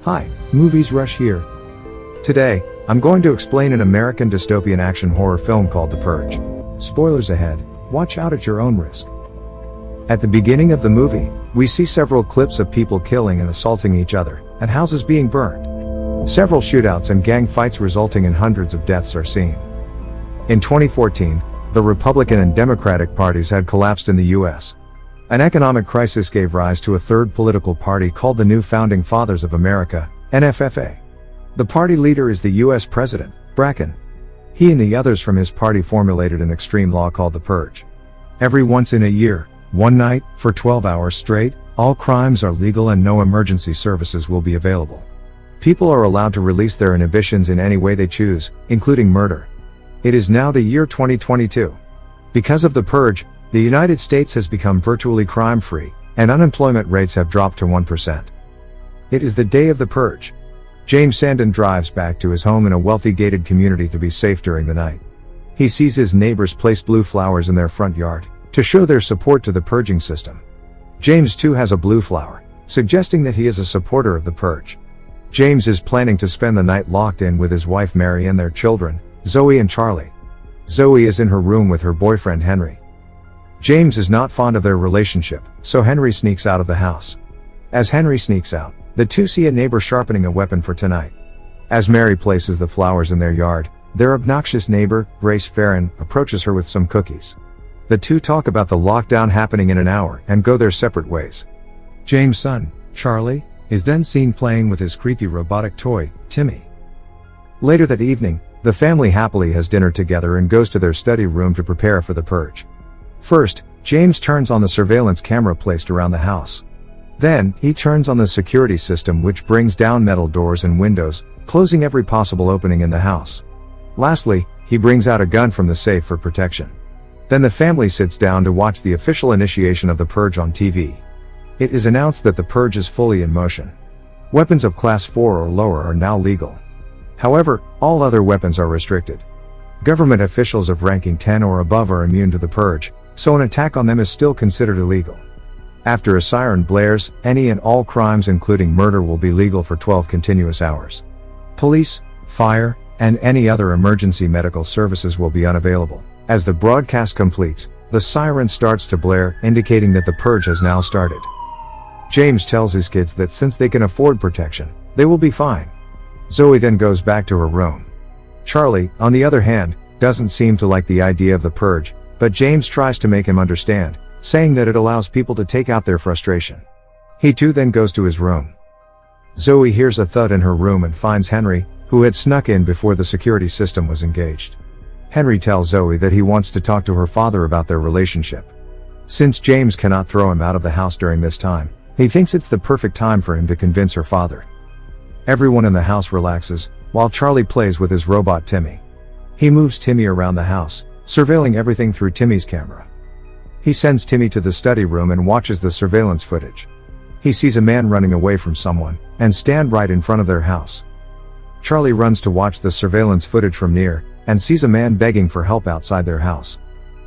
Hi, Movies Rush here. Today, I'm going to explain an American dystopian action horror film called The Purge. Spoilers ahead, watch out at your own risk. At the beginning of the movie, we see several clips of people killing and assaulting each other, and houses being burned. Several shootouts and gang fights resulting in hundreds of deaths are seen. In 2014, the Republican and Democratic parties had collapsed in the US. An economic crisis gave rise to a third political party called the New Founding Fathers of America, NFFA. The party leader is the US President, Bracken. He and the others from his party formulated an extreme law called the Purge. Every once in a year, one night, for 12 hours straight, all crimes are legal and no emergency services will be available. People are allowed to release their inhibitions in any way they choose, including murder. It is now the year 2022. Because of the Purge, the United States has become virtually crime-free, and unemployment rates have dropped to 1%. It is the day of the Purge. James Sandin drives back to his home in a wealthy gated community to be safe during the night. He sees his neighbors place blue flowers in their front yard, to show their support to the purging system. James too has a blue flower, suggesting that he is a supporter of the Purge. James is planning to spend the night locked in with his wife Mary and their children, Zoe and Charlie. Zoe is in her room with her boyfriend Henry. James is not fond of their relationship, so Henry sneaks out of the house. As Henry sneaks out, the two see a neighbor sharpening a weapon for tonight. As Mary places the flowers in their yard, their obnoxious neighbor, Grace Farron, approaches her with some cookies. The two talk about the lockdown happening in an hour and go their separate ways. James' son, Charlie, is then seen playing with his creepy robotic toy, Timmy. Later that evening, the family happily has dinner together and goes to their study room to prepare for the Purge. First, James turns on the surveillance camera placed around the house. Then, he turns on the security system which brings down metal doors and windows, closing every possible opening in the house. Lastly, he brings out a gun from the safe for protection. Then the family sits down to watch the official initiation of the Purge on TV. It is announced that the Purge is fully in motion. Weapons of Class 4 or lower are now legal. However, all other weapons are restricted. Government officials of ranking 10 or above are immune to the Purge, so an attack on them is still considered illegal. After a siren blares, any and all crimes including murder will be legal for 12 continuous hours. Police, fire, and any other emergency medical services will be unavailable. As the broadcast completes, the siren starts to blare, indicating that the Purge has now started. James tells his kids that since they can afford protection, they will be fine. Zoe then goes back to her room. Charlie, on the other hand, doesn't seem to like the idea of the Purge, but James tries to make him understand, saying that it allows people to take out their frustration. He too then goes to his room. Zoe hears a thud in her room and finds Henry, who had snuck in before the security system was engaged. Henry tells Zoe that he wants to talk to her father about their relationship. Since James cannot throw him out of the house during this time, he thinks it's the perfect time for him to convince her father. Everyone in the house relaxes, while Charlie plays with his robot Timmy. He moves Timmy around the house, surveilling everything through Timmy's camera. He sends Timmy to the study room and watches the surveillance footage. He sees a man running away from someone, and stand right in front of their house. Charlie runs to watch the surveillance footage from near, and sees a man begging for help outside their house.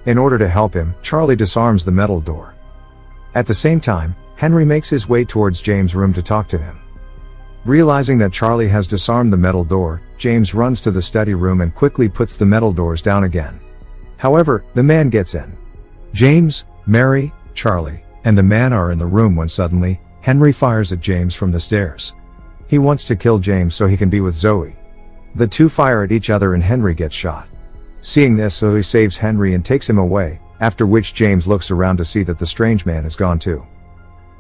In order to help him, Charlie disarms the metal door. At the same time, Henry makes his way towards James' room to talk to him. Realizing that Charlie has disarmed the metal door, James runs to the study room and quickly puts the metal doors down again. However, the man gets in. James, Mary, Charlie, and the man are in the room when suddenly, Henry fires at James from the stairs. He wants to kill James so he can be with Zoe. The two fire at each other and Henry gets shot. Seeing this, Zoe saves Henry and takes him away, after which James looks around to see that the strange man is gone too.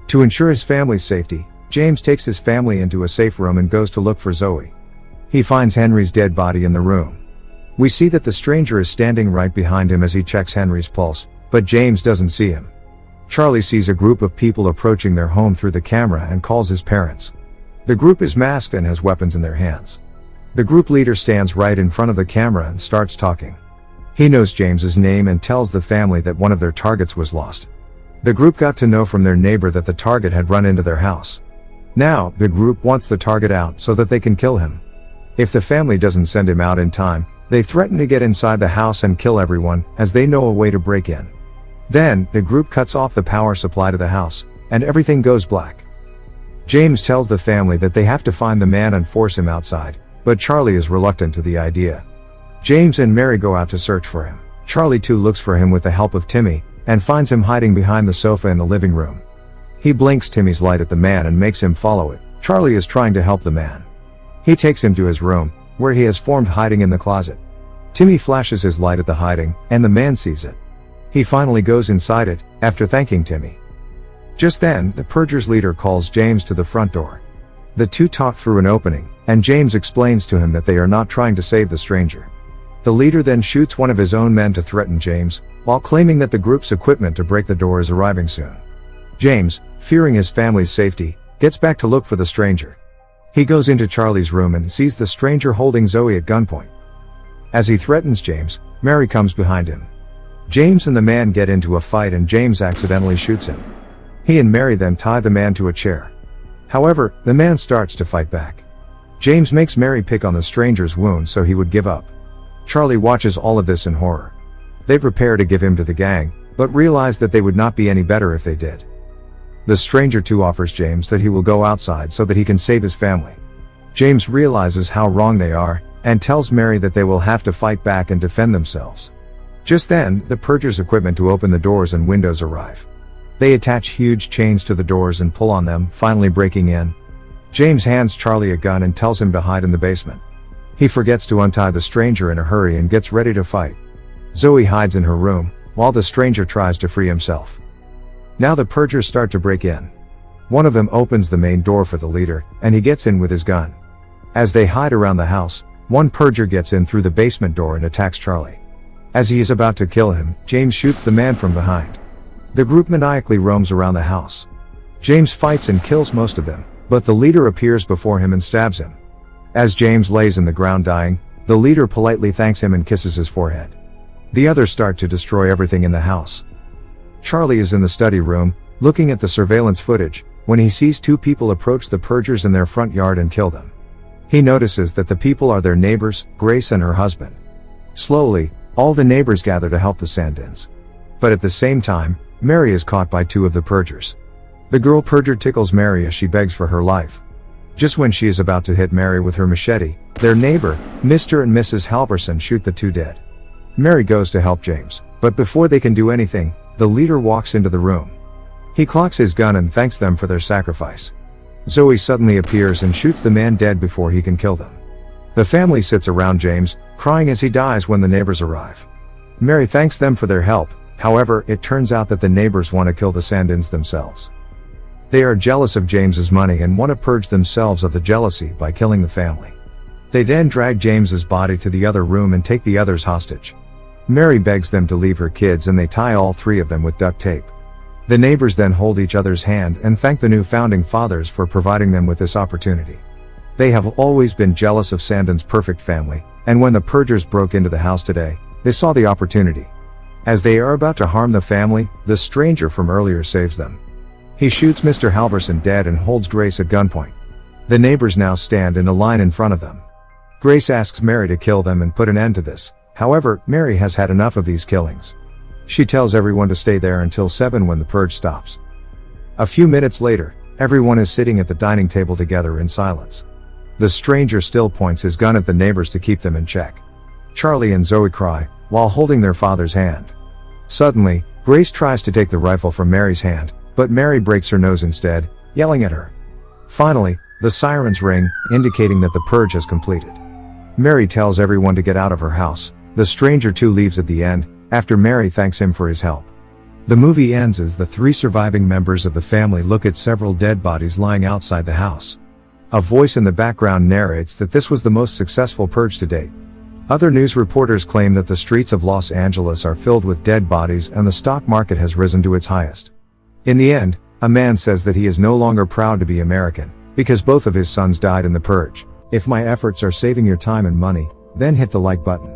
To ensure his family's safety, James takes his family into a safe room and goes to look for Zoe. He finds Henry's dead body in the room. We see that the stranger is standing right behind him as he checks Henry's pulse, but James doesn't see him. Charlie sees a group of people approaching their home through the camera and calls his parents. The group is masked and has weapons in their hands. The group leader stands right in front of the camera and starts talking. He knows James's name and tells the family that one of their targets was lost. The group got to know from their neighbor that the target had run into their house. Now, the group wants the target out so that they can kill him. If the family doesn't send him out in time, they threaten to get inside the house and kill everyone, as they know a way to break in. Then, the group cuts off the power supply to the house, and everything goes black. James tells the family that they have to find the man and force him outside, but Charlie is reluctant to the idea. James and Mary go out to search for him. Charlie too looks for him with the help of Timmy, and finds him hiding behind the sofa in the living room. He blinks Timmy's light at the man and makes him follow it. Charlie is trying to help the man. He takes him to his room, where he has formed hiding in the closet. Timmy flashes his light at the hiding, and the man sees it. He finally goes inside it, after thanking Timmy. Just then, the Purger's leader calls James to the front door. The two talk through an opening, and James explains to him that they are not trying to save the stranger. The leader then shoots one of his own men to threaten James, while claiming that the group's equipment to break the door is arriving soon. James, fearing his family's safety, gets back to look for the stranger. He goes into Charlie's room and sees the stranger holding Zoe at gunpoint. As he threatens James, Mary comes behind him. James and the man get into a fight and James accidentally shoots him. He and Mary then tie the man to a chair. However, the man starts to fight back. James makes Mary pick on the stranger's wound so he would give up. Charlie watches all of this in horror. They prepare to give him to the gang, but realize that they would not be any better if they did. The stranger too offers James that he will go outside so that he can save his family. James realizes how wrong they are, and tells Mary that they will have to fight back and defend themselves. Just then, the Purger's equipment to open the doors and windows arrive. They attach huge chains to the doors and pull on them, finally breaking in. James hands Charlie a gun and tells him to hide in the basement. He forgets to untie the stranger in a hurry and gets ready to fight. Zoe hides in her room, while the stranger tries to free himself. Now the Purgers start to break in. One of them opens the main door for the leader, and he gets in with his gun. As they hide around the house, one Purger gets in through the basement door and attacks Charlie. As he is about to kill him, James shoots the man from behind. The group maniacally roams around the house. James fights and kills most of them, but the leader appears before him and stabs him. As James lays in the ground dying, the leader politely thanks him and kisses his forehead. The others start to destroy everything in the house. Charlie is in the study room, looking at the surveillance footage, when he sees two people approach the Purgers in their front yard and kill them. He notices that the people are their neighbors, Grace and her husband. Slowly, all the neighbors gather to help the Sandins. But at the same time, Mary is caught by two of the Purgers. The girl Purger tickles Mary as she begs for her life. Just when she is about to hit Mary with her machete, their neighbor, Mr. and Mrs. Halverson, shoot the two dead. Mary goes to help James, but before they can do anything, the leader walks into the room. He clocks his gun and thanks them for their sacrifice. Zoe suddenly appears and shoots the man dead before he can kill them. The family sits around James, crying as he dies when the neighbors arrive. Mary thanks them for their help, however, it turns out that the neighbors want to kill the Sandins themselves. They are jealous of James's money and want to purge themselves of the jealousy by killing the family. They then drag James's body to the other room and take the others hostage. Mary begs them to leave her kids and they tie all three of them with duct tape. The neighbors then hold each other's hand and thank the new founding fathers for providing them with this opportunity. They have always been jealous of Sandin's perfect family, and when the Purgers broke into the house today, they saw the opportunity. As they are about to harm the family, the stranger from earlier saves them. He shoots Mr. Halverson dead and holds Grace at gunpoint. The neighbors now stand in a line in front of them. Grace asks Mary to kill them and put an end to this. However, Mary has had enough of these killings. She tells everyone to stay there until 7 when the purge stops. A few minutes later, everyone is sitting at the dining table together in silence. The stranger still points his gun at the neighbors to keep them in check. Charlie and Zoe cry, while holding their father's hand. Suddenly, Grace tries to take the rifle from Mary's hand, but Mary breaks her nose instead, yelling at her. Finally, the sirens ring, indicating that the purge has completed. Mary tells everyone to get out of her house. The stranger too leaves at the end, after Mary thanks him for his help. The movie ends as the 3 surviving members of the family look at several dead bodies lying outside the house. A voice in the background narrates that this was the most successful purge to date. Other news reporters claim that the streets of Los Angeles are filled with dead bodies and the stock market has risen to its highest. In the end, a man says that he is no longer proud to be American, because both of his sons died in the purge. If my efforts are saving your time and money, then hit the like button.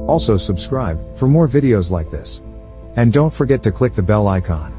Also subscribe for more videos like this. And don't forget to click the bell icon.